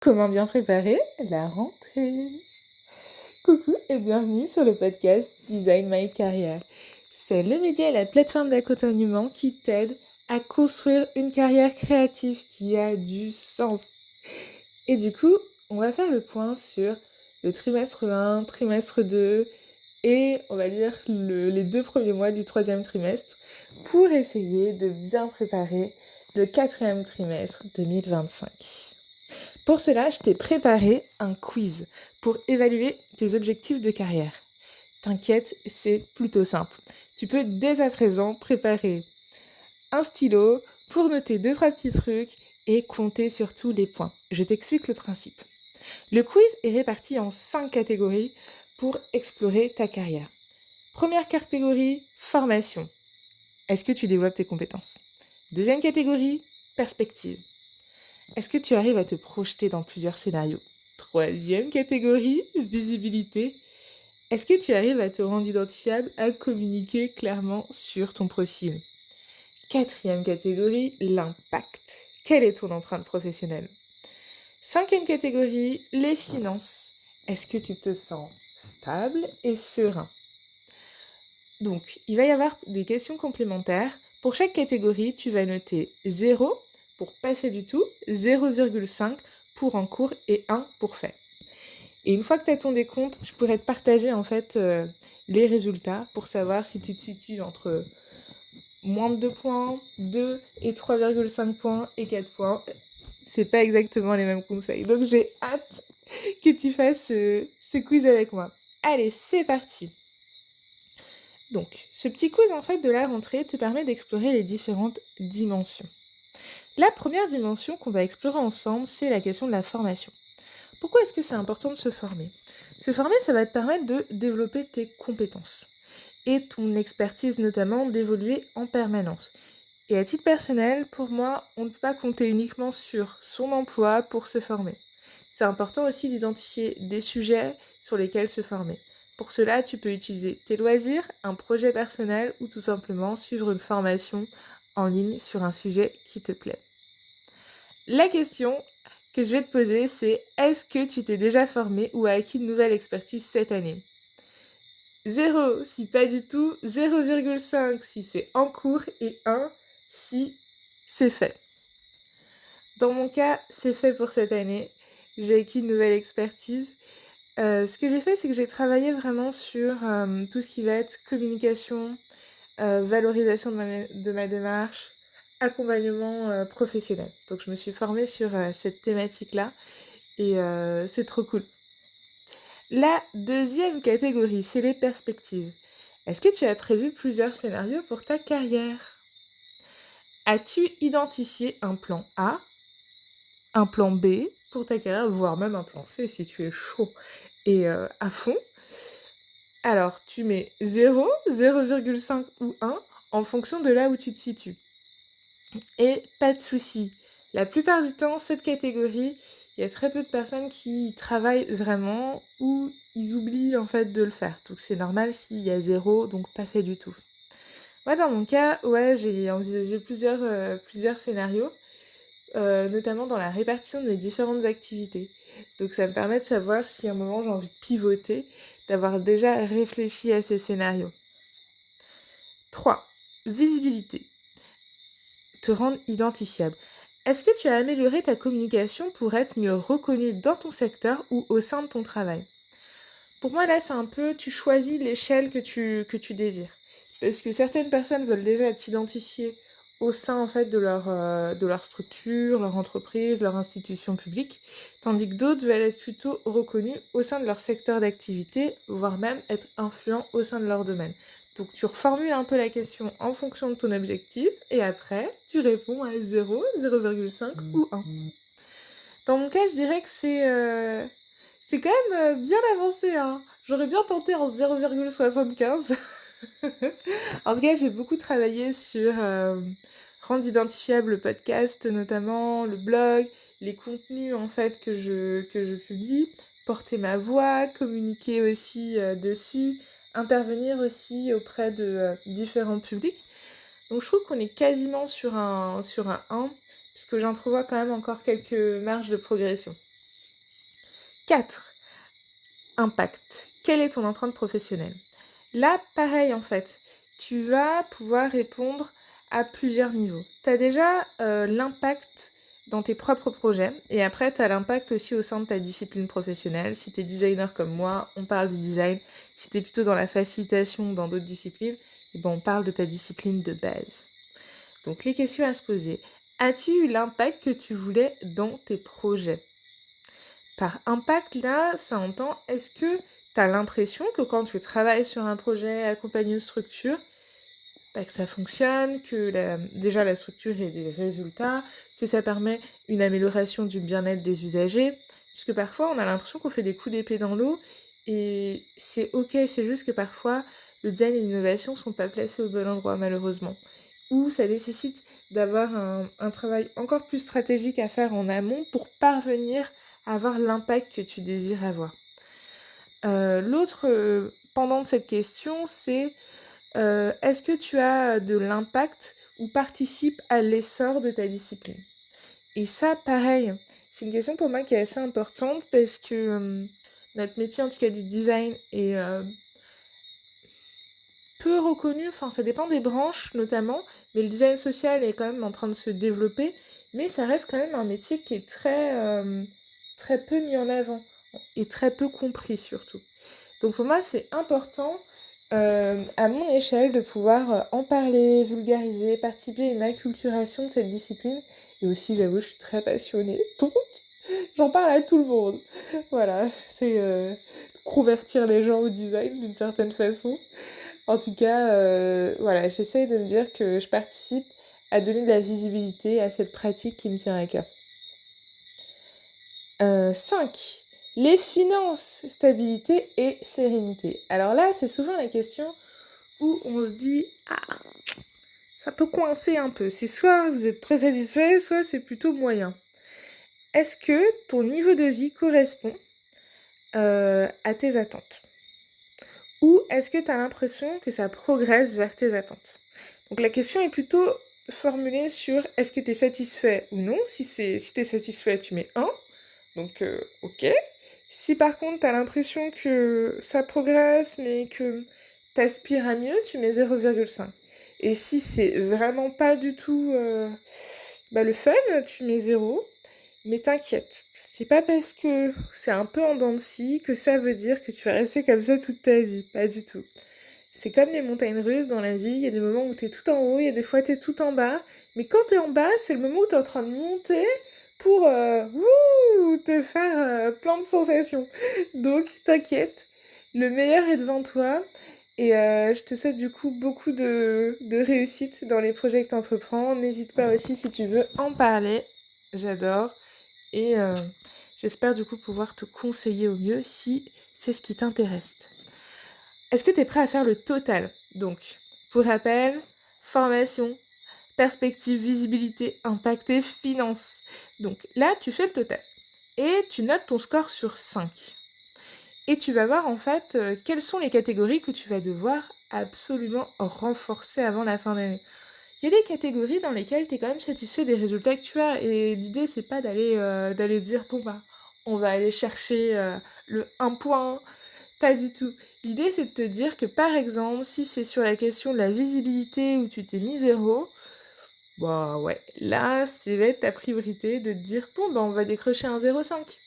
Comment bien préparer la rentrée? Coucou et bienvenue sur le podcast Design My Career. C'est le média et la plateforme d'accompagnement qui t'aide à construire une carrière créative qui a du sens. Et du coup, on va faire le point sur le trimestre 1, trimestre 2 et on va dire les 2 premiers mois du troisième trimestre pour essayer de bien préparer le quatrième trimestre 2025. Pour cela, je t'ai préparé un quiz pour évaluer tes objectifs de carrière. T'inquiète, c'est plutôt simple. Tu peux dès à présent préparer un stylo pour noter 2-3 petits trucs et compter sur tous les points. Je t'explique le principe. Le quiz est réparti en 5 catégories pour explorer ta carrière. Première catégorie, formation. Est-ce que tu développes tes compétences? Deuxième catégorie, perspective. Est-ce que tu arrives à te projeter dans plusieurs scénarios? Troisième catégorie, visibilité. Est-ce que tu arrives à te rendre identifiable, à communiquer clairement sur ton profil? Quatrième catégorie, l'impact. Quelle est ton empreinte professionnelle? Cinquième catégorie, les finances. Est-ce que tu te sens stable et serein? Donc, il va y avoir des questions complémentaires. Pour chaque catégorie, tu vas noter 0 pour pas fait du tout, 0,5 pour en cours et 1 pour fait. Et une fois que tu as ton décompte, je pourrais te partager en fait les résultats pour savoir si tu te situes entre moins de 2 points, 2 et 3,5 points et 4 points. C'est pas exactement les mêmes conseils. Donc j'ai hâte que tu fasses ce quiz avec moi. Allez, c'est parti! Donc, ce petit quiz en fait de la rentrée te permet d'explorer les différentes dimensions. La première dimension qu'on va explorer ensemble, c'est la question de la formation. Pourquoi est-ce que c'est important de se former? Se former, ça va te permettre de développer tes compétences et ton expertise notamment d'évoluer en permanence. Et à titre personnel, pour moi, on ne peut pas compter uniquement sur son emploi pour se former. C'est important aussi d'identifier des sujets sur lesquels se former. Pour cela, tu peux utiliser tes loisirs, un projet personnel ou tout simplement suivre une formation en ligne sur un sujet qui te plaît. La question que je vais te poser, c'est est-ce que tu t'es déjà formé ou as acquis une nouvelle expertise cette année? 0 si pas du tout, 0,5 si c'est en cours et 1 si c'est fait. Dans mon cas, c'est fait pour cette année. J'ai acquis une nouvelle expertise. Ce que j'ai fait, c'est que j'ai travaillé vraiment sur tout ce qui va être communication, valorisation de ma démarche, accompagnement professionnel. Donc je me suis formée sur cette thématique-là et c'est trop cool. La deuxième catégorie, c'est les perspectives. Est-ce que tu as prévu plusieurs scénarios pour ta carrière? As-tu identifié un plan A, un plan B pour ta carrière, voire même un plan C si tu es chaud et à fond? Alors, tu mets 0, 0,5 ou 1 en fonction de là où tu te situes. Et pas de souci. La plupart du temps, cette catégorie, il y a très peu de personnes qui travaillent vraiment ou ils oublient en fait de le faire. Donc c'est normal s'il y a 0, donc pas fait du tout. Moi, dans mon cas, ouais, j'ai envisagé plusieurs scénarios, notamment dans la répartition de mes différentes activités. Donc ça me permet de savoir si à un moment j'ai envie de pivoter, d'avoir déjà réfléchi à ces scénarios. 3. Visibilité. Te rendre identifiable. Est-ce que tu as amélioré ta communication pour être mieux reconnue dans ton secteur ou au sein de ton travail? Pour moi, là, c'est un peu, tu choisis l'échelle que tu désires. Parce que certaines personnes veulent déjà t'identifier au sein, en fait, de leur structure, leur entreprise, leur institution publique, tandis que d'autres veulent être plutôt reconnus au sein de leur secteur d'activité, voire même être influents au sein de leur domaine. Donc, tu reformules un peu la question en fonction de ton objectif, et après, tu réponds à 0, 0,5 ou 1. Dans mon cas, je dirais que c'est quand même bien avancé, hein. J'aurais bien tenté en 0,75. En tout cas, j'ai beaucoup travaillé sur rendre identifiable le podcast, notamment le blog, les contenus en fait que je publie, porter ma voix, communiquer aussi dessus, intervenir aussi auprès de différents publics. Donc je trouve qu'on est quasiment sur un 1, puisque j'entrevois quand même encore quelques marges de progression. 4. Impact. Quelle est ton empreinte professionnelle? Là, pareil en fait, tu vas pouvoir répondre à plusieurs niveaux. Tu as déjà l'impact dans tes propres projets et après tu as l'impact aussi au sein de ta discipline professionnelle. Si tu es designer comme moi, on parle du design. Si tu es plutôt dans la facilitation dans d'autres disciplines, on parle de ta discipline de base. Donc les questions à se poser. As-tu eu l'impact que tu voulais dans tes projets? Par impact, là, ça entend, est-ce que tu as l'impression que quand tu travailles sur un projet accompagné de structure, que ça fonctionne, que déjà la structure ait des résultats, que ça permet une amélioration du bien-être des usagers? Puisque parfois, on a l'impression qu'on fait des coups d'épée dans l'eau et c'est ok, c'est juste que parfois, le design et l'innovation ne sont pas placés au bon endroit, malheureusement. Ou ça nécessite d'avoir un travail encore plus stratégique à faire en amont pour parvenir à avoir l'impact que tu désires avoir. L'autre pendant de cette question, c'est est-ce que tu as de l'impact ou participes à l'essor de ta discipline? Et ça, pareil, c'est une question pour moi qui est assez importante parce que notre métier, en tout cas du design, est peu reconnu, enfin ça dépend des branches notamment, mais le design social est quand même en train de se développer, mais ça reste quand même un métier qui est très peu mis en avant et très peu compris surtout. Donc pour moi c'est important à mon échelle de pouvoir en parler, vulgariser, participer à une acculturation de cette discipline, et aussi j'avoue je suis très passionnée, donc j'en parle à tout le monde. Voilà, c'est convertir les gens au design d'une certaine façon. En tout cas, voilà, j'essaye de me dire que je participe à donner de la visibilité à cette pratique qui me tient à cœur. 5. Les finances, stabilité et sérénité. Alors là, c'est souvent la question où on se dit « Ah, ça peut coincer un peu. C'est soit vous êtes très satisfait, soit c'est plutôt moyen. » Est-ce que ton niveau de vie correspond à tes attentes? Ou est-ce que tu as l'impression que ça progresse vers tes attentes? Donc la question est plutôt formulée sur est-ce que tu es satisfait ou non. Si tu es satisfait, tu mets 1. Donc ok. Si par contre tu as l'impression que ça progresse mais que tu aspires à mieux, tu mets 0,5. Et si c'est vraiment pas du tout le fun, tu mets 0. Mais t'inquiète, c'est pas parce que c'est un peu en dents de scie que ça veut dire que tu vas rester comme ça toute ta vie, pas du tout. C'est comme les montagnes russes dans la vie, il y a des moments où t'es tout en haut, il y a des fois t'es tout en bas, mais quand t'es en bas, c'est le moment où t'es en train de monter pour te faire plein de sensations. Donc t'inquiète, le meilleur est devant toi, et je te souhaite du coup beaucoup de réussite dans les projets que t'entreprends. N'hésite pas aussi si tu veux en parler, j'adore. Et j'espère du coup pouvoir te conseiller au mieux si c'est ce qui t'intéresse. Est-ce que tu es prêt à faire le total? Donc, pour rappel, formation, perspective, visibilité, impact et finance. Donc là, tu fais le total. Et tu notes ton score sur 5. Et tu vas voir en fait quelles sont les catégories que tu vas devoir absolument renforcer avant la fin d'année. Il y a des catégories dans lesquelles tu es quand même satisfait des résultats que tu as. Et l'idée, c'est pas d'aller dire, on va aller chercher le 1 point. Pas du tout. L'idée, c'est de te dire que, par exemple, si c'est sur la question de la visibilité où tu t'es mis 0, ouais, là, c'est va être ta priorité de te dire, on va décrocher un 0,5.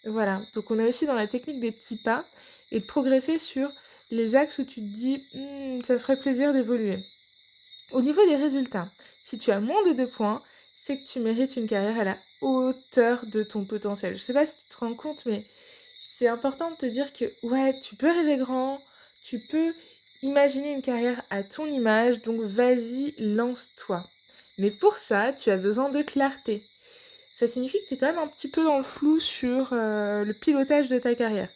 Voilà. Donc, on est aussi dans la technique des petits pas et de progresser sur les axes où tu te dis, ça me ferait plaisir d'évoluer. Au niveau des résultats, si tu as moins de 2 points, c'est que tu mérites une carrière à la hauteur de ton potentiel. Je sais pas si tu te rends compte, mais c'est important de te dire que ouais, tu peux rêver grand, tu peux imaginer une carrière à ton image, donc vas-y, lance-toi. Mais pour ça, tu as besoin de clarté. Ça signifie que tu es quand même un petit peu dans le flou sur le pilotage de ta carrière.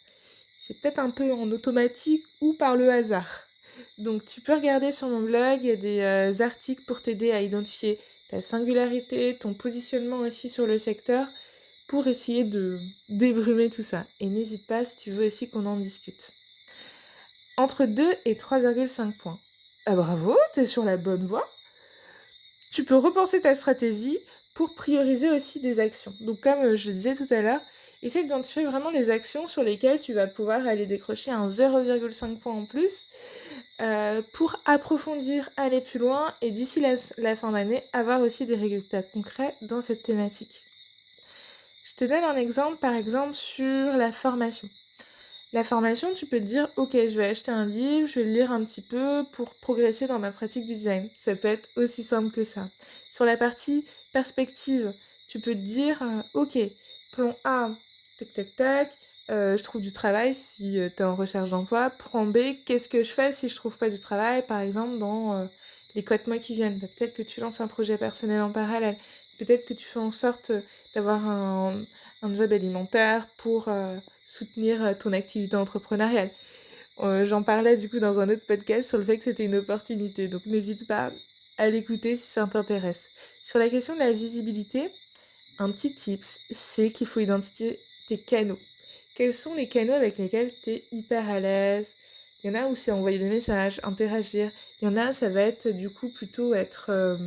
C'est peut-être un peu en automatique ou par le hasard. Donc tu peux regarder sur mon blog, il y a des articles pour t'aider à identifier ta singularité, ton positionnement aussi sur le secteur, pour essayer de débrumer tout ça. Et n'hésite pas si tu veux aussi qu'on en discute. Entre 2 et 3,5 points. Ah bravo, t'es sur la bonne voie. Tu peux repenser ta stratégie pour prioriser aussi des actions. Donc comme je le disais tout à l'heure, essaie d'identifier vraiment les actions sur lesquelles tu vas pouvoir aller décrocher un 0,5 point en plus pour approfondir, aller plus loin et d'ici la fin d'année, avoir aussi des résultats concrets dans cette thématique. Je te donne un exemple, par exemple, sur la formation. La formation, tu peux te dire, ok, je vais acheter un livre, je vais le lire un petit peu pour progresser dans ma pratique du design. Ça peut être aussi simple que ça. Sur la partie perspective, tu peux te dire, ok, plan A, tac, tac, tac, je trouve du travail si tu es en recherche d'emploi. Plan B, qu'est-ce que je fais si je trouve pas du travail, par exemple, dans les 4 mois qui viennent. Peut-être que tu lances un projet personnel en parallèle. Peut-être que tu fais en sorte d'avoir un job alimentaire pour soutenir ton activité entrepreneuriale. J'en parlais du coup dans un autre podcast sur le fait que c'était une opportunité, donc n'hésite pas à l'écouter si ça t'intéresse. Sur la question de la visibilité, un petit tips, c'est qu'il faut identifier tes canaux. Quels sont les canaux avec lesquels tu es hyper à l'aise? Il y en a où c'est envoyer des messages, interagir. Il y en a, ça va être du coup plutôt être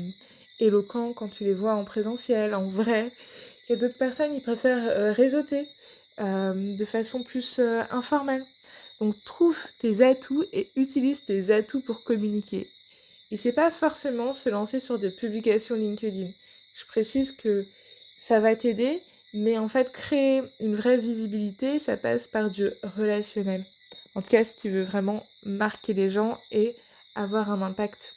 éloquent quand tu les vois en présentiel, en vrai. Il y a d'autres personnes, ils préfèrent réseauter de façon plus informelle. Donc trouve tes atouts et utilise tes atouts pour communiquer. Et c'est pas forcément se lancer sur des publications LinkedIn. Je précise que ça va t'aider, mais en fait créer une vraie visibilité, ça passe par du relationnel. En tout cas, si tu veux vraiment marquer les gens et avoir un impact.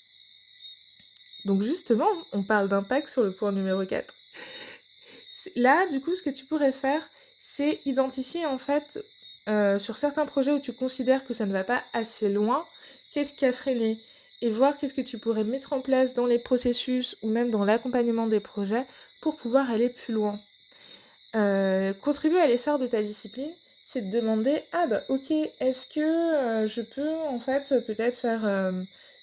Donc justement, on parle d'impact sur le point numéro 4. Là, du coup, ce que tu pourrais faire, c'est identifier en fait sur certains projets où tu considères que ça ne va pas assez loin, qu'est-ce qui a freiné et voir qu'est-ce que tu pourrais mettre en place dans les processus ou même dans l'accompagnement des projets pour pouvoir aller plus loin. Contribuer à l'essor de ta discipline, c'est de demander ah bah ok, est-ce que je peux en fait peut-être faire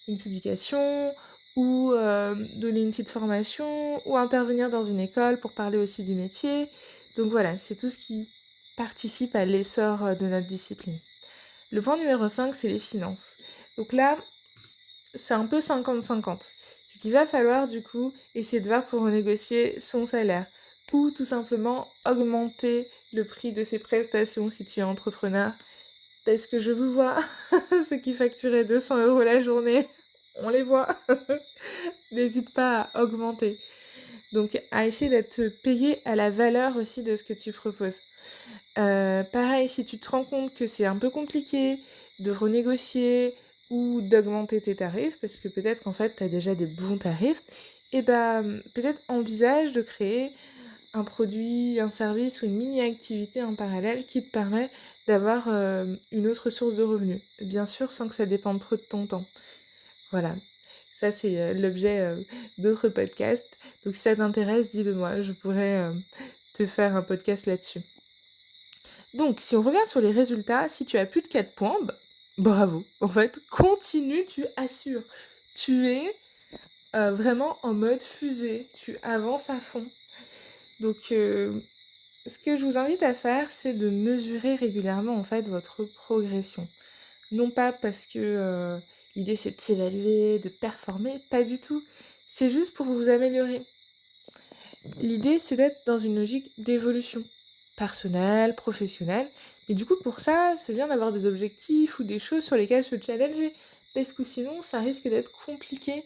une publication ou donner une petite formation ou intervenir dans une école pour parler aussi du métier. Donc voilà, c'est tout ce qui participe à l'essor de notre discipline. Le point numéro 5, c'est les finances. Donc là, c'est un peu 50-50. C'est qu'il va falloir du coup essayer de voir pour renégocier son salaire ou tout simplement augmenter le prix de ses prestations si tu es entrepreneur. Parce que je vous vois, ceux qui facturaient 200 € la journée, on les voit. N'hésite pas à augmenter. Donc à essayer d'être payé à la valeur aussi de ce que tu proposes. Pareil, si tu te rends compte que c'est un peu compliqué de renégocier ou d'augmenter tes tarifs, parce que peut-être qu'en fait tu as déjà des bons tarifs, et peut-être envisage de créer un produit, un service ou une mini-activité en parallèle qui te permet d'avoir une autre source de revenus. Bien sûr, sans que ça dépende trop de ton temps. Voilà, ça c'est l'objet d'autres podcasts. Donc si ça t'intéresse, dis-le moi, je pourrais te faire un podcast là-dessus. Donc si on revient sur les résultats, si tu as plus de 4 points, bravo. En fait, continue, tu assures. Tu es vraiment en mode fusée, tu avances à fond. Donc ce que je vous invite à faire, c'est de mesurer régulièrement en fait votre progression. Non pas parce que l'idée c'est de s'évaluer, de performer, pas du tout. C'est juste pour vous améliorer. L'idée c'est d'être dans une logique d'évolution personnelle, professionnelle. Et du coup pour ça, c'est bien d'avoir des objectifs ou des choses sur lesquelles se challenger. Parce que sinon ça risque d'être compliqué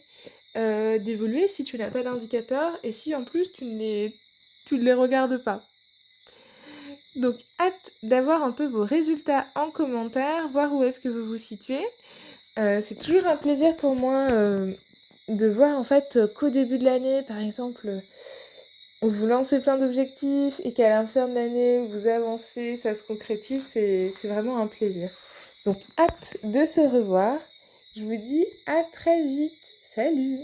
d'évoluer si tu n'as pas d'indicateur et si en plus tu ne les regardes pas. Donc, hâte d'avoir un peu vos résultats en commentaire, voir où est-ce que vous vous situez. C'est toujours un plaisir pour moi de voir en fait qu'au début de l'année, par exemple, vous lancez plein d'objectifs et qu'à la fin de l'année, vous avancez, ça se concrétise, c'est vraiment un plaisir. Donc, hâte de se revoir. Je vous dis à très vite. Salut!